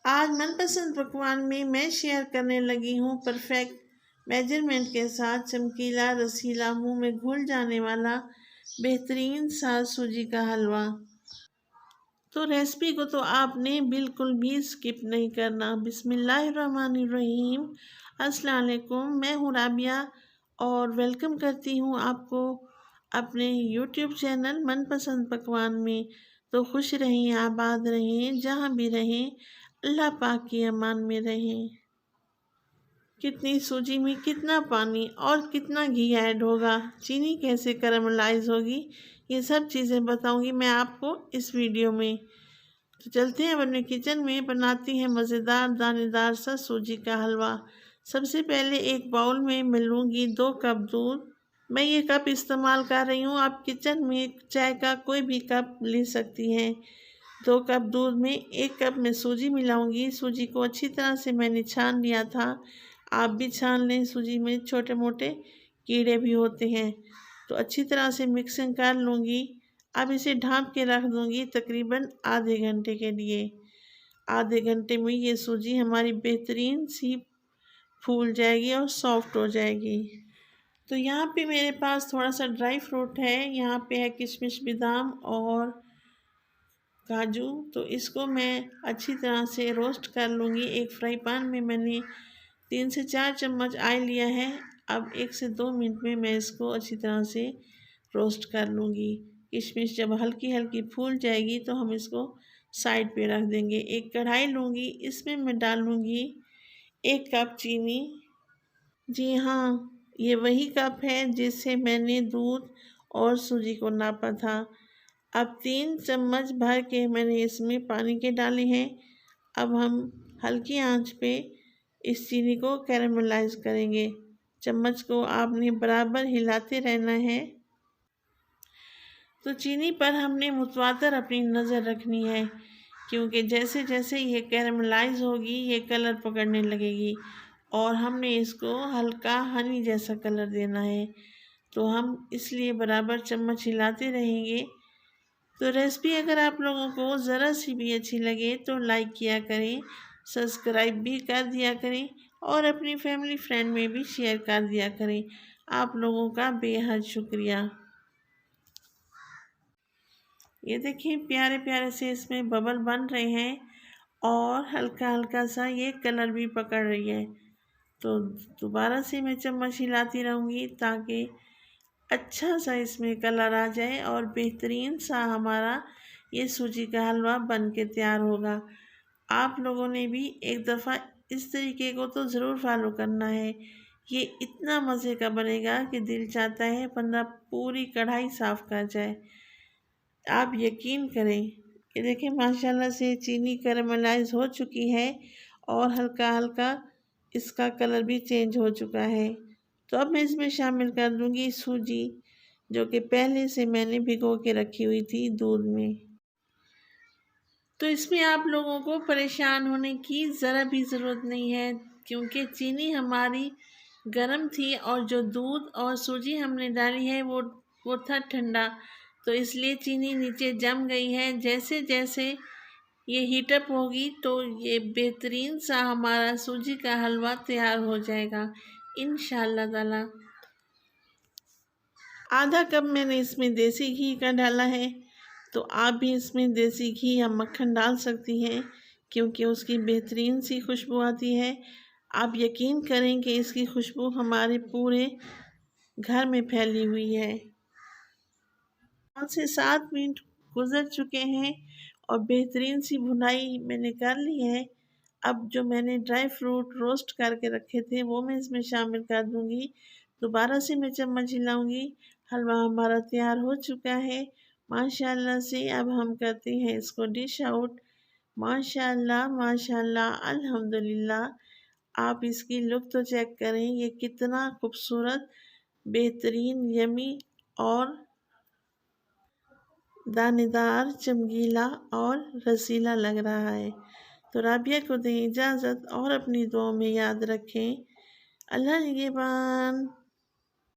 आज मनपसंद पकवान में मैं शेयर करने लगी हूँ परफेक्ट मेजरमेंट के साथ चमकीला रसीला मुंह में घुल जाने वाला बेहतरीन सा सूजी का हलवा। तो रेसिपी को तो आपने बिल्कुल भी स्किप नहीं करना। बिस्मिल्लाहिर्रहमानिर्रहीम। अस्सलाम वालेकुम। मैं हूँ राबिया और वेलकम करती हूँ आपको अपने यूट्यूब चैनल मनपसंद पकवान में। तो खुश रहें, आबाद रहें, जहाँ भी रहें अल्लाह पाक की अमान में रहें। कितनी सूजी में कितना पानी और कितना घी ऐड होगा, चीनी कैसे कैरामलाइज होगी, ये सब चीज़ें बताऊंगी मैं आपको इस वीडियो में। तो चलते हैं अपने किचन में, बनाती हैं मज़ेदार दानेदार सा सूजी का हलवा। सबसे पहले एक बाउल में मैं लूँगी 2 कप दूध। मैं ये कप इस्तेमाल कर रही हूँ, आप किचन में चाय का कोई भी कप ले सकती हैं। 2 कप दूध में 1 कप में सूजी मिलाऊंगी। सूजी को अच्छी तरह से मैंने छान लिया था, आप भी छान लें। सूजी में छोटे मोटे कीड़े भी होते हैं। तो अच्छी तरह से मिक्सिंग कर लूँगी। अब इसे ढाँप के रख दूँगी तकरीबन आधे घंटे के लिए। आधे घंटे में ये सूजी हमारी बेहतरीन सी फूल जाएगी और सॉफ्ट हो जाएगी। तो यहाँ पे मेरे पास थोड़ा सा ड्राई फ्रूट है, यहाँ पे है किशमिश, बादाम और काजू। तो इसको मैं अच्छी तरह से रोस्ट कर लूँगी। एक फ्राई पैन में मैंने 3 से 4 चम्मच ऑयल लिया है। अब 1 से 2 मिनट में मैं इसको अच्छी तरह से रोस्ट कर लूँगी। किशमिश जब हल्की हल्की फूल जाएगी तो हम इसको साइड पे रख देंगे। एक कढ़ाई लूँगी, इसमें मैं डालूँगी 1 कप चीनी। जी हाँ, ये वही कप है जिससे मैंने दूध और सूजी को नापा था। अब 3 चम्मच भर के मैंने इसमें पानी के डाले हैं। अब हम हल्की आंच पे इस चीनी को कैरामलाइज करेंगे। चम्मच को आपने बराबर हिलाते रहना है। तो चीनी पर हमने मुतवातर अपनी नज़र रखनी है, क्योंकि जैसे जैसे ये कैरामलाइज होगी ये कलर पकड़ने लगेगी और हमने इसको हल्का हनी जैसा कलर देना है। तो हम इसलिए बराबर चम्मच हिलाते रहेंगे। तो रेसिपी अगर आप लोगों को ज़रा सी भी अच्छी लगे तो लाइक किया करें, सब्सक्राइब भी कर दिया करें और अपनी फैमिली फ्रेंड में भी शेयर कर दिया करें। आप लोगों का बेहद शुक्रिया। ये देखिए प्यारे प्यारे से इसमें बबल बन रहे हैं और हल्का हल्का सा ये कलर भी पकड़ रही है। तो दोबारा से मैं चम्मच हिलाती रहूँगी ताकि अच्छा सा इसमें कलर आ जाए और बेहतरीन सा हमारा ये सूजी का हलवा बन के तैयार होगा। आप लोगों ने भी एक दफ़ा इस तरीके को तो ज़रूर फॉलो करना है। ये इतना मज़े का बनेगा कि दिल चाहता है बंदा पूरी कढ़ाई साफ़ कर जाए। आप यकीन करें। ये देखिए माशाल्लाह से चीनी कैरामलाइज हो चुकी है और हल्का हल्का इसका कलर भी चेंज हो चुका है। तो अब मैं इसमें शामिल कर दूंगी सूजी, जो कि पहले से मैंने भिगो के रखी हुई थी दूध में। तो इसमें आप लोगों को परेशान होने की ज़रा भी ज़रूरत नहीं है, क्योंकि चीनी हमारी गर्म थी और जो दूध और सूजी हमने डाली है वो था ठंडा। तो इसलिए चीनी नीचे जम गई है। जैसे जैसे ये हीटअप होगी तो ये बेहतरीन सा हमारा सूजी का हलवा तैयार हो जाएगा इंशाअल्लाह ताला। आधा कप मैंने इसमें देसी घी का डाला है। तो आप भी इसमें देसी घी या मक्खन डाल सकती हैं, क्योंकि उसकी बेहतरीन सी खुशबू आती है। आप यकीन करें कि इसकी खुशबू हमारे पूरे घर में फैली हुई है। 5 से 7 मिनट गुजर चुके हैं और बेहतरीन सी भुनाई मैंने कर ली है। अब जो मैंने ड्राई फ्रूट रोस्ट करके रखे थे वो मैं इसमें शामिल कर दूंगी। दोबारा से मैं चम्मच हिलाऊंगी। हलवा हमारा तैयार हो चुका है माशाल्लाह से। अब हम करते हैं इसको डिश आउट। माशाल्लाह माशाल्लाह अल्हम्दुलिल्लाह। आप इसकी लुक तो चेक करें, ये कितना खूबसूरत, बेहतरीन, यमी और दानेदार, चमकीला और रसीला लग रहा है। तो राबिया को दें इजाज़त और अपनी दुआओं में याद रखें। अल्लाह निगहबान।